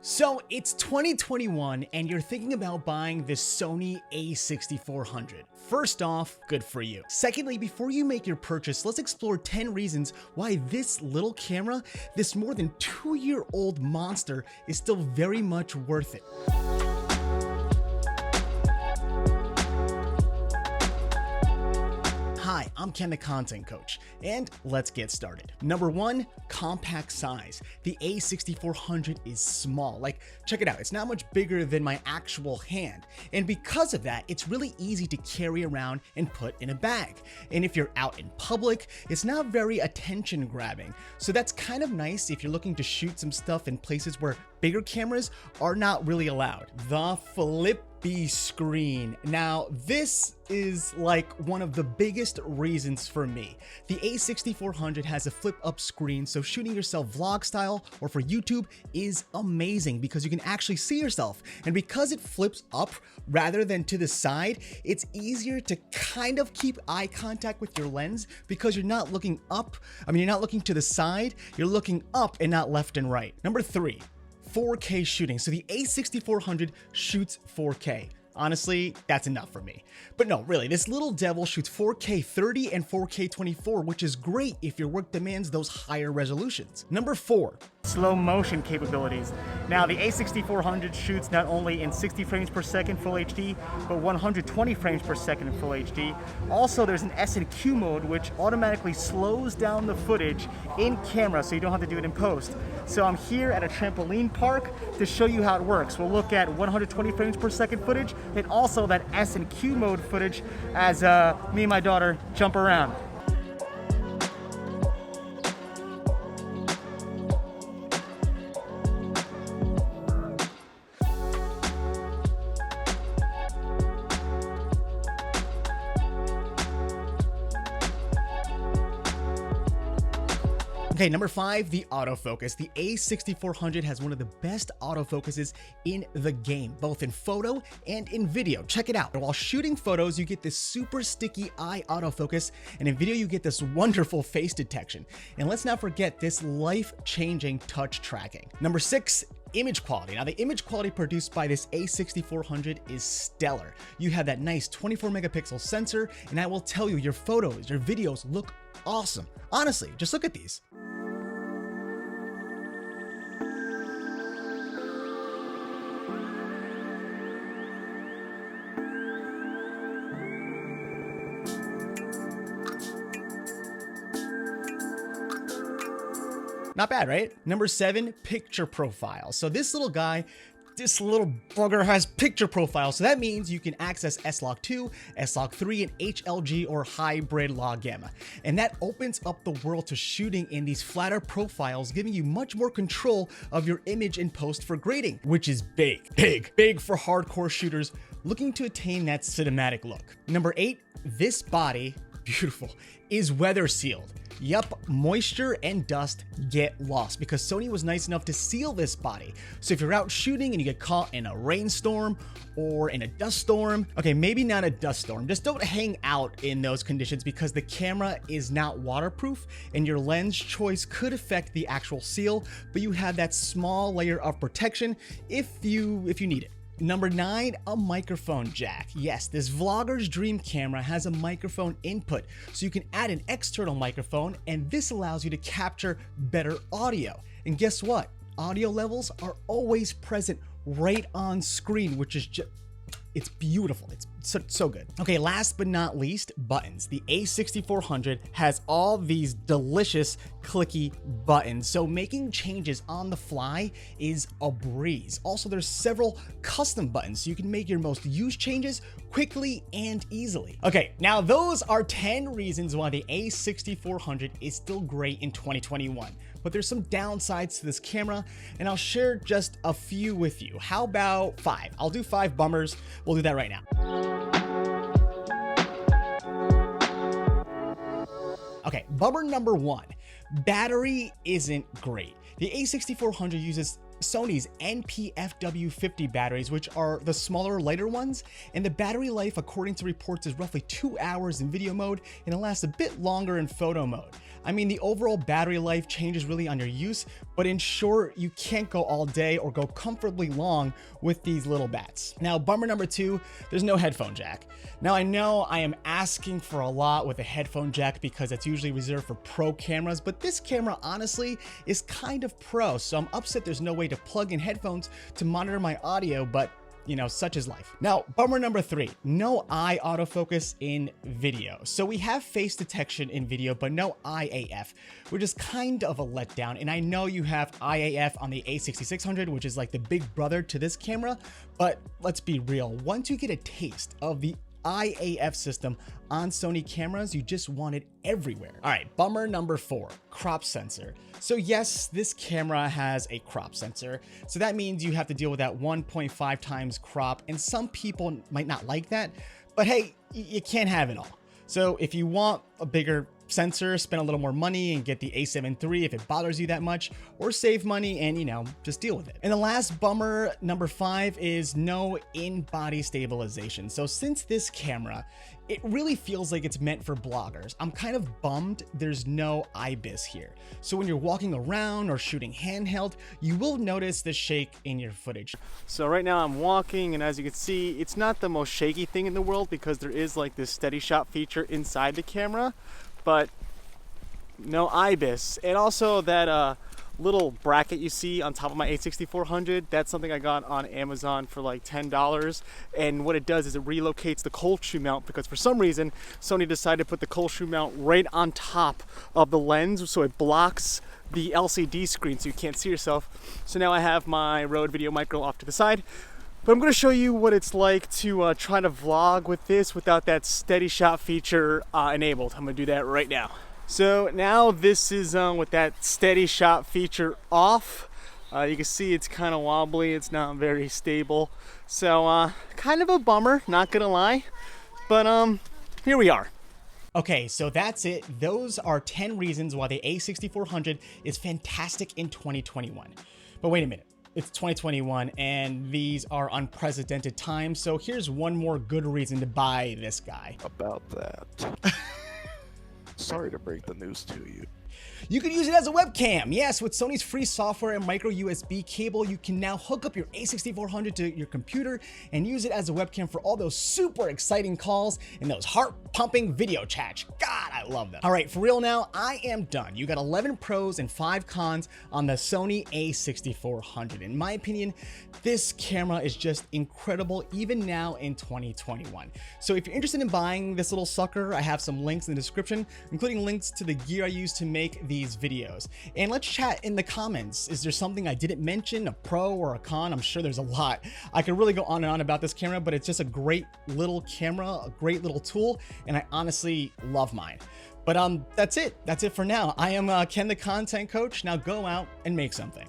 So it's 2021 and you're thinking about buying this Sony A6400. First off, good for you. Secondly, before you make your purchase, let's explore 10 reasons why this little camera, this more than 2-year-old monster, is still very much worth it. Hi, I'm Ken the Content Coach, and let's get started. Number one, compact size. The A6400 is small. Like, check it out, it's not much bigger than my actual hand. And because of that, it's really easy to carry around and put in a bag. And if you're out in public, it's not very attention grabbing. So that's kind of nice if you're looking to shoot some stuff in places where bigger cameras are not really allowed. The flippy screen. Now, this is like one of the biggest reasons for me. The A6400 has a flip up screen, so shooting yourself vlog style or for YouTube is amazing because you can actually see yourself. And because it flips up rather than to the side, it's easier to kind of keep eye contact with your lens because you're not looking up. You're not looking to the side, you're looking up and not left and right. Number three, 4K shooting. So the A6400 shoots 4K. Honestly, that's enough for me. But no, really, this little devil shoots 4K 30 and 4K 24, which is great if your work demands those higher resolutions. Number four, slow motion capabilities. Now, the A6400 shoots not only in 60 frames per second full HD, but 120 frames per second in full HD. Also, there's an S&Q mode, which automatically slows down the footage in camera, so you don't have to do it in post. So I'm here at a trampoline park to show you how it works. We'll look at 120 frames per second footage and also that S&Q mode footage as me and my daughter jump around. Okay, number five, the autofocus. The A6400 has one of the best autofocuses in the game, both in photo and in video. Check it out. While shooting photos, you get this super sticky eye autofocus, and in video, you get this wonderful face detection. And let's not forget this life-changing touch tracking. Number six, image quality. Now, the image quality produced by this A6400 is stellar. You have that nice 24 megapixel sensor, and I will tell you, your photos, your videos look awesome. Honestly, just look at these. Not bad, right? Number seven, picture profile. So this little bugger has picture profile. So that means you can access S-Log2, S-Log3, and HLG or hybrid log gamma. And that opens up the world to shooting in these flatter profiles, giving you much more control of your image in post for grading, which is big for hardcore shooters looking to attain that cinematic look. Number eight, this body, beautiful, is weather sealed. Yup, moisture and dust get lost because Sony was nice enough to seal this body. So if you're out shooting and you get caught in a rainstorm or in a dust storm, okay, maybe not a dust storm, just don't hang out in those conditions because the camera is not waterproof and your lens choice could affect the actual seal, but you have that small layer of protection if you need it. Number nine, a microphone jack. Yes, this vlogger's dream camera has a microphone input, so you can add an external microphone, and this allows you to capture better audio. And guess what? Audio levels are always present right on screen, which is just, it's beautiful. It's so good. Okay, last but not least, buttons. The A6400 has all these delicious clicky buttons, so making changes on the fly is a breeze. Also, there's several custom buttons, so you can make your most used changes quickly and easily. Okay, now those are 10 reasons why the A6400 is still great in 2021. But there's some downsides to this camera, and I'll share just a few with you. How about 5? I'll do 5 bummers. We'll do that right now. Okay, bummer number 1, battery isn't great. The A6400 uses Sony's NP-FW50 batteries, which are the smaller, lighter ones, and the battery life, according to reports, is roughly 2 hours in video mode, and it lasts a bit longer in photo mode. I mean, the overall battery life changes really on your use, but in short, you can't go all day or go comfortably long with these little bats. Now, bummer number 2, there's no headphone jack. Now, I know I am asking for a lot with a headphone jack because it's usually reserved for pro cameras, but this camera honestly is kind of pro, so I'm upset there's no way to plug in headphones to monitor my audio, but you know, such is life. Now, bummer number 3, no eye autofocus in video. So we have face detection in video, but no IAF, which is kind of a letdown. And I know you have IAF on the A6600, which is like the big brother to this camera, but let's be real. Once you get a taste of the IAF system on Sony cameras, you just want it everywhere. All right, bummer number 4, crop sensor. So yes, this camera has a crop sensor. So that means you have to deal with that 1.5 times crop, and some people might not like that, but hey, you can't have it all. So if you want a bigger sensor, spend a little more money and get the A7 III if it bothers you that much, or save money and, you know, just deal with it. And the last bummer, number 5, is no in-body stabilization. So since this camera, it really feels like it's meant for bloggers, I'm kind of bummed there's no IBIS here. So when you're walking around or shooting handheld, you will notice the shake in your footage. So right now I'm walking, and as you can see, it's not the most shaky thing in the world because there is like this steady shot feature inside the camera, but no IBIS. And also that little bracket you see on top of my A6400, that's something I got on Amazon for like $10. And what it does is it relocates the cold shoe mount, because for some reason Sony decided to put the cold shoe mount right on top of the lens, so it blocks the LCD screen so you can't see yourself. So now I have my Rode Video Micro off to the side. But I'm going to show you what it's like to try to vlog with this without that steady shot feature enabled. I'm going to do that right now. So now this is with that steady shot feature off. You can see it's kind of wobbly. It's not very stable. So kind of a bummer, not going to lie. But here we are. Okay, so that's it. Those are 10 reasons why the A6400 is fantastic in 2021. But wait a minute. It's 2021 and these are unprecedented times, so here's one more good reason to buy this guy. About that. Sorry to break the news to you. You can use it as a webcam. Yes, with Sony's free software and micro USB cable, you can now hook up your A6400 to your computer and use it as a webcam for all those super exciting calls and those heart-pumping video chats. God, I love them. All right, for real now, I am done. You got 11 pros and 5 cons on the Sony A6400. In my opinion, this camera is just incredible even now in 2021. So if you're interested in buying this little sucker, I have some links in the description, including links to the gear I use to make these videos. And let's chat in the comments. Is there something I didn't mention, a pro or a con? I'm sure there's a lot. I could really go on and on about this camera, but it's just a great little camera, a great little tool, and I honestly love mine. But that's it. That's it for now. I am Ken, the content coach. Now go out and make something.